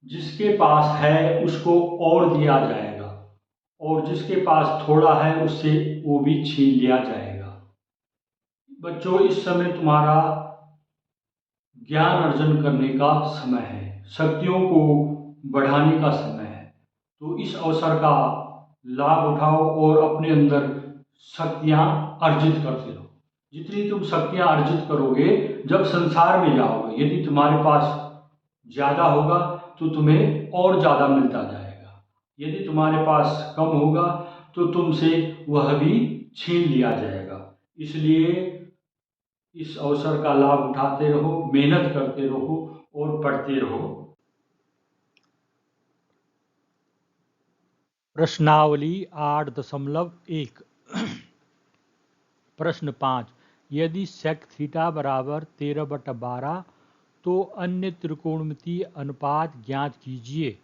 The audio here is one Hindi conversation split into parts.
जिसके पास है उसको और दिया जाएगा, और जिसके पास थोड़ा है उससे वो भी छीन लिया जाएगा। बच्चों, इस समय तुम्हारा ज्ञान अर्जन करने का समय है, शक्तियों को बढ़ाने का समय है। तो इस अवसर का लाभ उठाओ और अपने अंदर शक्तियाँ अर्जित करते रहो। जितनी तुम शक्तियाँ अर्जित करोगे, जब संसार में जाओगे, यदि तुम्हारे पास ज़्यादा होगा तो तुम्हें और ज़्यादा मिलता जाएगा। यदि तुम्हारे पास कम होगा तो तुमसे वह भी छीन लिया जाएगा। इसलिए इस अवसर का लाभ उठाते रहो, मेहनत करते रहो और पढ़ते रहो। प्रश्नावली 8.1। प्रश्न 5। यदि सेक थीटा बराबर 13/12 तो अन्य त्रिकोणमितीय अनुपात ज्ञात कीजिए।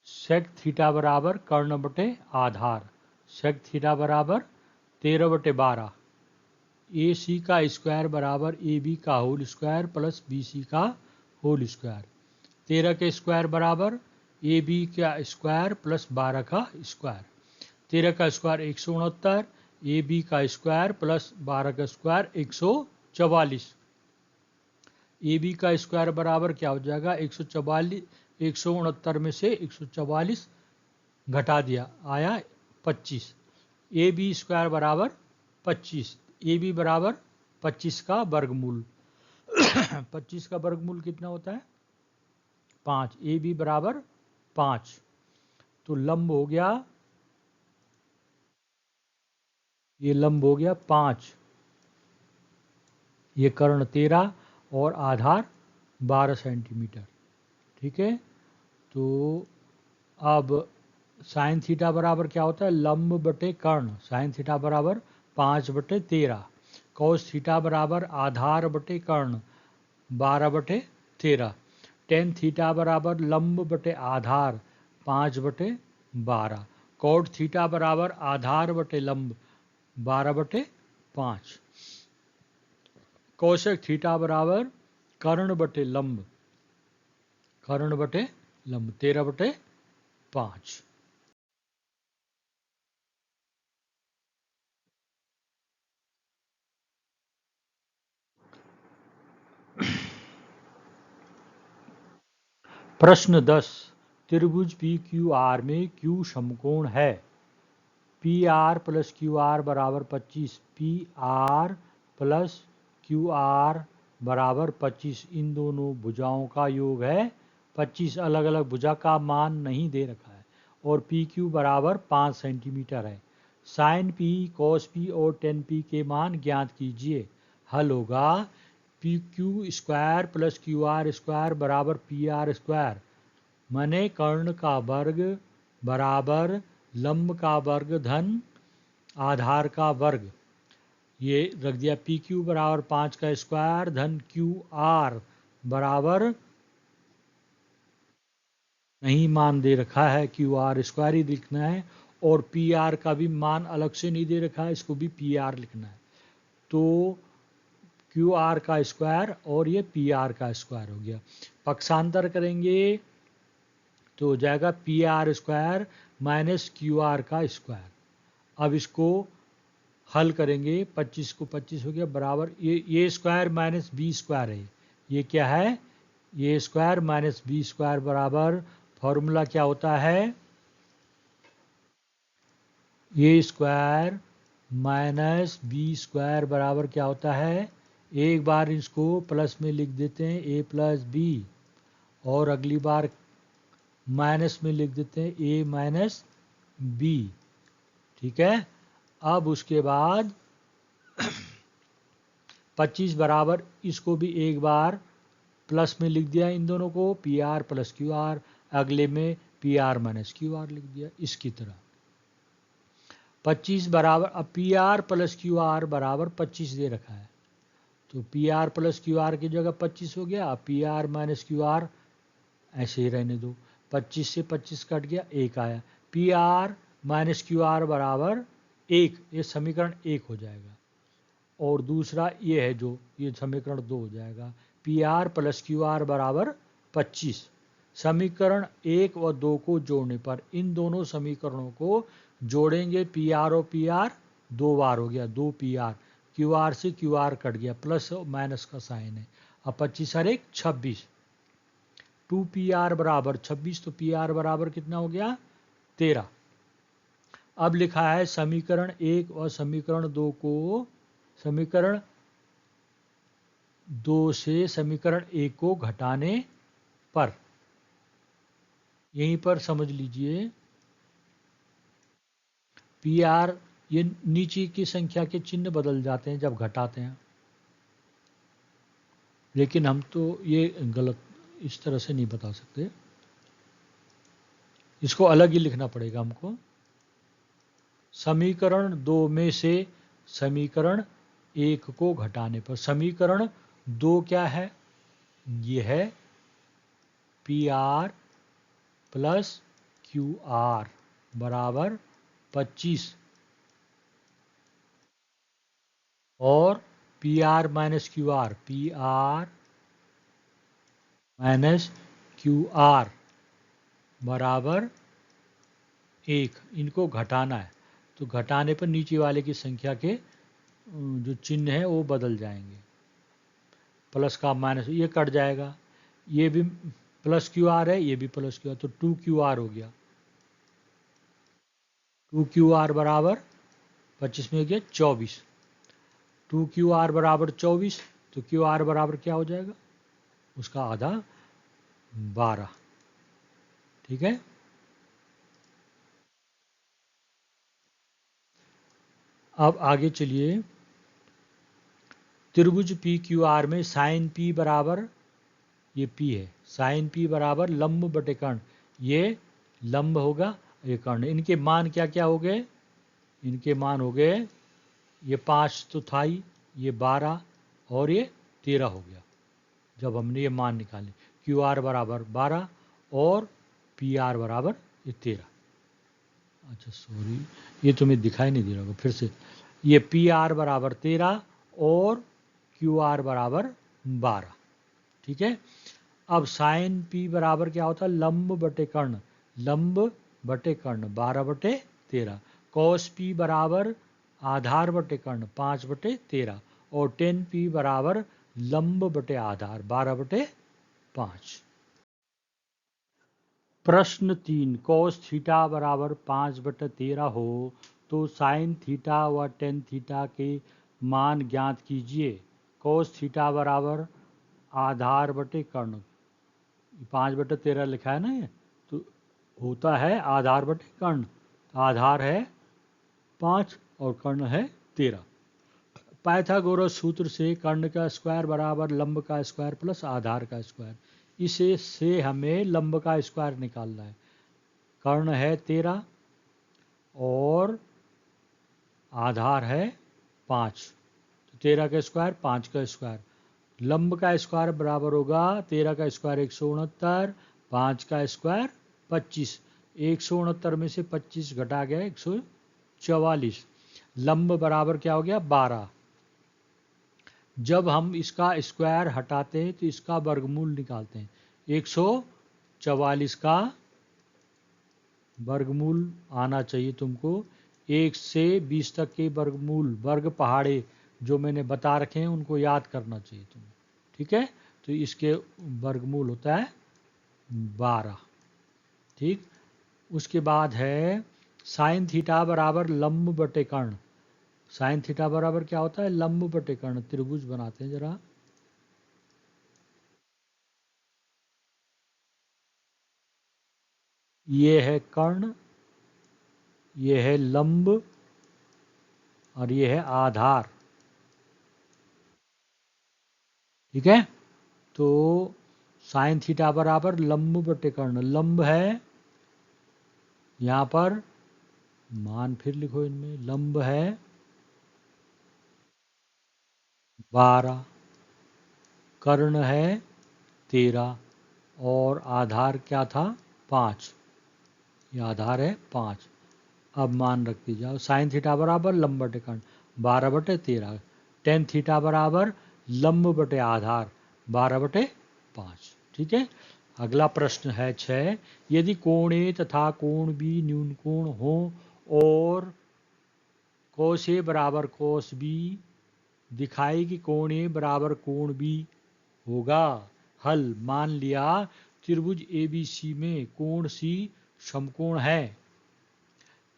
सेक थीटा बराबर कर्ण बटे आधार, सेक थीटा बराबर 13/12, ए सी का स्क्वायर बराबर ए बी का whole square plus B C का होल स्क्वायर। 13 के स्क्वायर बराबर ए बी का स्क्वायर प्लस 12 का स्क्वायर। 13 का स्क्वायर 169, ए बी का स्क्वायर प्लस 12 का स्क्वायर 144। ए बी का स्क्वायर बराबर क्या हो जाएगा, 144, 169 में से 144 घटा दिया, आया 25। ए बी स्क्वायर बराबर 25, ए बी बराबर 25 का वर्गमूल 25 का वर्गमूल कितना होता है, 5। ए बी बराबर 5, तो लंब हो गया, ये लंब हो गया 5, ये कर्ण 13 और आधार 12 सेंटीमीटर। ठीक है, तो अब साइन थीटा बराबर क्या होता है, लंब बटे कर्ण, साइन थीटा बराबर 5/13, कॉस थीटा बराबर आधार बटे कर्ण 12/13, टेन थीटा बराबर लंब बटे आधार 5/12, कॉट थीटा बराबर आधार बटे लंब 12/5, कोशक थीटा बराबर कर्ण बटे लंब, कर्ण बटे लंब 13/5। प्रश्न 10। त्रिभुज पी क्यू आर में क्यू समकोण है। P R plus Q R बराबर 25, P R plus Q R बराबर 25, इन दोनों भुजाओं का योग है 25। अलग अलग भुजा का मान नहीं दे रखा है, और पी क्यू बराबर 5 सेंटीमीटर है। साइन पी, कॉस पी और टेन पी के मान ज्ञात कीजिए। हल होगा P Q square plus Q R square बराबर पी आर स्क्वायर, माने कर्ण का वर्ग बराबर लंब का वर्ग धन आधार का वर्ग। ये रख दिया पी क्यू बराबर 5 का स्क्वायर धन क्यू आर बराबर, नहीं मान दे रखा है, क्यू आर स्क्वायर ही लिखना है, और पी आर का भी मान अलग से नहीं दे रखा है, इसको भी पी आर लिखना है। तो क्यू आर का स्क्वायर और ये पी आर का स्क्वायर हो गया, पक्षांतर करेंगे तो हो जाएगा P R square minus Q R का स्क्वायर। अब इसको हल करेंगे, 25 को 25 हो गया बराबर, ये स्क्वायर माइनस बी स्क्वायर है, ये क्या है, ये स्क्वायर माइनस बी स्क्वायर बराबर, फॉर्मूला क्या होता है, ए स्क्वायर माइनस बी स्क्वायर बराबर क्या होता है, एक बार इसको प्लस में लिख देते हैं ए प्लस बी, और अगली बार माइनस में लिख देते हैं ए माइनस बी। ठीक है, अब उसके बाद 25 बराबर, इसको भी एक बार प्लस में लिख दिया इन दोनों को, P R plus Q R, अगले में P R minus Q R लिख दिया इसकी तरह। 25 बराबर, अब P R plus Q R बराबर 25 दे रखा है, तो P R plus Q R की जगह 25 हो गया, अब P R minus Q R ऐसे ही रहने दो, 25 से 25 कट गया, 1 आया, P R minus Q R बराबर 1, ये समीकरण 1 हो जाएगा, और दूसरा ये है जो, ये समीकरण 2 हो जाएगा, P R plus Q R बराबर 25। समीकरण 1 व 2 को जोड़ने पर इन दोनों समीकरणों को जोड़ेंगे। पी आर और पी आर 2 बार हो गया, 2 पी आर, क्यू आर से क्यू आर कट गया, प्लस और माइनस का साइन है। अब 25 और 1 26, 2 पी आर बराबर 26, तो पी आर बराबर कितना हो गया 13। अब लिखा है समीकरण 1 और समीकरण 2 को, समीकरण 2 से समीकरण 1 को घटाने पर, यहीं पर समझ लीजिए पी आर, ये नीचे की संख्या के चिन्ह बदल जाते हैं जब घटाते हैं, लेकिन हम तो ये गलत इस तरह से नहीं बता सकते, इसको अलग ही लिखना पड़ेगा हमको। समीकरण 2 में से समीकरण 1 को घटाने पर, समीकरण 2 क्या है, ये है P R plus Q R बराबर 25 और P R minus Q R, P R minus Q R बराबर 1। इनको घटाना है, तो घटाने पर नीचे वाले की संख्या के जो चिन्ह है वो बदल जाएंगे, प्लस का माइनस, ये कट जाएगा, ये भी प्लस क्यू आर है, ये भी प्लस क्यू आर, तो 2 क्यू आर हो गया, 2 क्यू आर बराबर 25 में हो गया 24, 2 क्यू आर बराबर 24, तो क्यू आर बराबर क्या हो जाएगा, उसका आधा 12। ठीक है, अब आगे चलिए। त्रिभुज पी क्यू आर में साइन पी बराबर, ये पी है, साइन पी बराबर लंब बटे कर्ण, ये लंब होगा, ये कर्ण, इनके मान क्या क्या हो गए, इनके मान हो गए, ये 5 तो था ही, ये 12 और ये 13 हो गया जब हमने ये मान निकाले। क्यू आर बराबर 12 और पी आर बराबर ये 13। अच्छा सॉरी, ये तुम्हें दिखाई नहीं दे रहा होगा, फिर से, ये पी आर बराबर 13 और क्यू आर बराबर 12। ठीक है, अब साइन पी बराबर क्या होता है, लंब बटे कर्ण, लंब बटे कर्ण 12 बटे 13। कॉस पी बराबर आधार बटे कर्ण 5 बटे 13 और टेन पी बराबर लंब बटे आधार 12 बटे 5। प्रश्न 3, कॉस थीटा बराबर 5 बटे 13 हो तो साइन थीटा व टेन थीटा के मान ज्ञात कीजिए। कॉस थीटा बराबर आधार बटे कर्ण, 5 बटे 13 लिखा है ना, ये तो होता है आधार बटे कर्ण, आधार है 5 और कर्ण है 13। पाइथागोरस सूत्र से कर्ण का स्क्वायर बराबर लंब का स्क्वायर प्लस आधार का स्क्वायर, इसे से हमें लंब का स्क्वायर निकालना है। कर्ण है 13 और आधार है 5, तो 13 का स्क्वायर 5 का स्क्वायर, लंब का स्क्वायर बराबर होगा 13 का स्क्वायर 169, 5 का स्क्वायर 25, 169 में से 25 घटा गया 144, लंब बराबर क्या हो गया 12। जब हम इसका स्क्वायर हटाते हैं तो इसका वर्गमूल निकालते हैं, 144 का वर्गमूल आना चाहिए तुमको, 1 से 20 तक के वर्गमूल, वर्ग पहाड़े जो मैंने बता रखे हैं उनको याद करना चाहिए तुम्हें। ठीक है, तो इसके वर्गमूल होता है 12। ठीक, उसके बाद है साइन थीटा बराबर लंब बटे कर्ण, साइन थीटा बराबर क्या होता है, लंब बटे कर्ण। त्रिभुज बनाते हैं जरा, ये है कर्ण, ये है लंब और ये है आधार। ठीक है, तो साइन थीटा बराबर लंब बटे कर्ण, लंब है यहाँ पर, मान फिर लिखो इनमें, लंब है 12, कर्ण है 13 और आधार क्या था 5, ये आधार है 5। अब मान रखते जाओ, साइन थीटा बराबर लंब बटे कर्ण 12 बटे 13, टेन थीटा बराबर लंब बटे आधार 12/5। ठीक है। अगला प्रश्न है 6। यदि कोण ए तथा कोण बी न्यून कोण हो और cos A बराबर cos B दिखाई कि कोण ए बराबर कोण बी होगा। हल, मान लिया त्रिभुज ABC में कोण C समकोण है,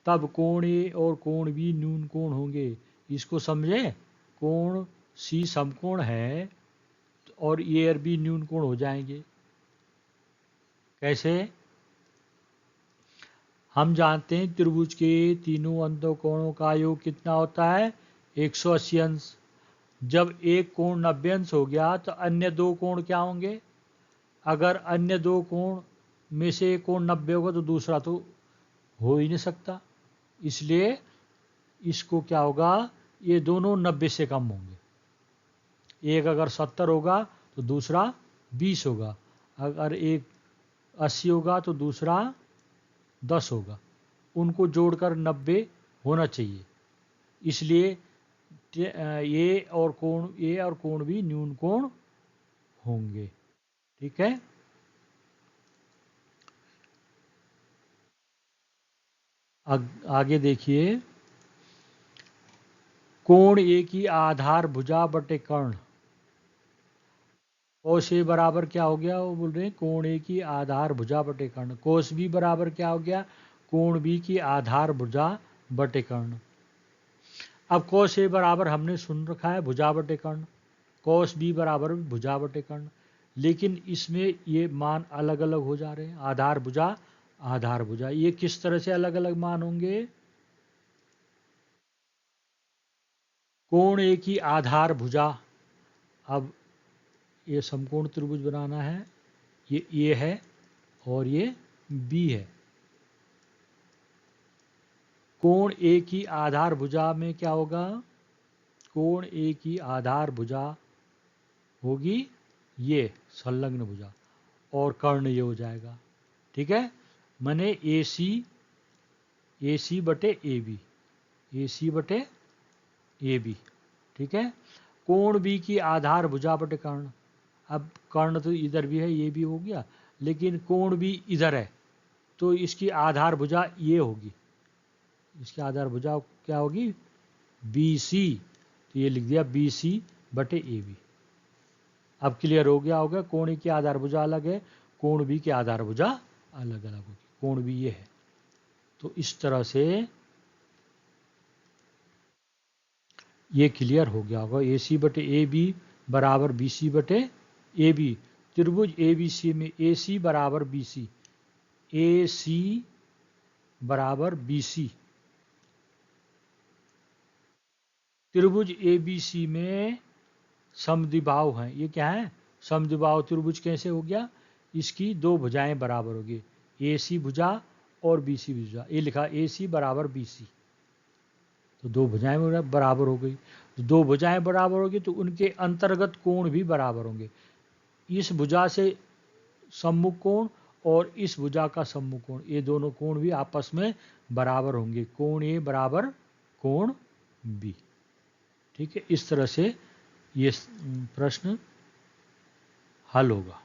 तब कोण ए और कोण बी न्यून कोण होंगे। इसको समझे, कोण C समकोण है और ए और बी न्यून कोण हो जाएंगे। कैसे? हम जानते हैं त्रिभुज के तीनों अंतःकोणों का योग कितना होता है? 180 अंश। जब एक कोण 90 अंश हो गया तो अन्य दो कोण क्या होंगे? अगर अन्य दो कोण में से एक कोण 90 होगा तो दूसरा तो हो ही नहीं सकता, इसलिए इसको क्या होगा, ये दोनों 90 से कम होंगे। एक अगर 70 होगा तो दूसरा 20 होगा, अगर एक 80 होगा तो दूसरा 10 होगा, उनको जोड़कर 90 होना चाहिए। इसलिए ए और कोण भी न्यून कोण होंगे। ठीक है। आगे देखिए, कोण ए की आधार भुजा बटे कर्ण। कोस ए बराबर क्या हो गया? वो बोल रहे हैं कोण ए की आधार भुजा बटे कर्ण। कोस बी बराबर क्या हो गया? कोण बी की आधार भुजा बटे कर्ण। अब कोस ए बराबर हमने सुन रखा है भुजा बटे कर्ण, कोस बी बराबर भुजा बटे कर्ण, लेकिन इसमें ये मान अलग अलग हो जा रहे हैं। आधार भुजा, आधार भुजा, ये किस तरह से अलग अलग मान होंगे? कोण ए की आधार भुजा, अब ये समकोण त्रिभुज बनाना है, ये ए है और ये बी है। कोण ए की आधार भुजा में क्या होगा? कोण ए की आधार भुजा होगी ये संलग्न भुजा, और कर्ण ये हो जाएगा। ठीक है। माने ए सी बटे ए बी, ए सी बटे ए बी। ठीक है। कोण बी की आधार भुजा बटे कर्ण, अब कर्ण तो इधर भी है, ये भी हो गया, लेकिन कोण भी इधर है तो इसकी आधार भुजा ये होगी, इसकी आधार भुजा क्या होगी? बी सी, तो ये लिख दिया बी सी बटे ए बी। अब क्लियर हो गया होगा, कोण ए की आधार भुजा अलग है, कोण बी की आधार भुजा अलग अलग होगी। कोण बी ये है, तो इस तरह से ये क्लियर हो गया होगा। ए सी बटे ए बी बराबर बी सी बटे ए बी। त्रिभुज ए बी सी में ए सी बराबर बी सी, ए सी बराबर बी सी। त्रिभुज ए बी सी में समद्विबाहु हैं। ये क्या है? समद्विबाहु त्रिभुज कैसे हो गया? इसकी दो भुजाएं बराबर होगी, ए सी भुजा और बी सी भुजा। ये लिखा ए सी बराबर बी सी, तो दो भुजाएं बराबर हो गई। तो दो भुजाएं बराबर होगी तो उनके अंतर्गत कोण भी बराबर होंगे। इस भुजा से सम्मुख कोण और इस भुजा का सम्मुख कोण, ये दोनों कोण भी आपस में बराबर होंगे। कोण ए बराबर कोण बी। ठीक है। इस तरह से ये प्रश्न हल होगा।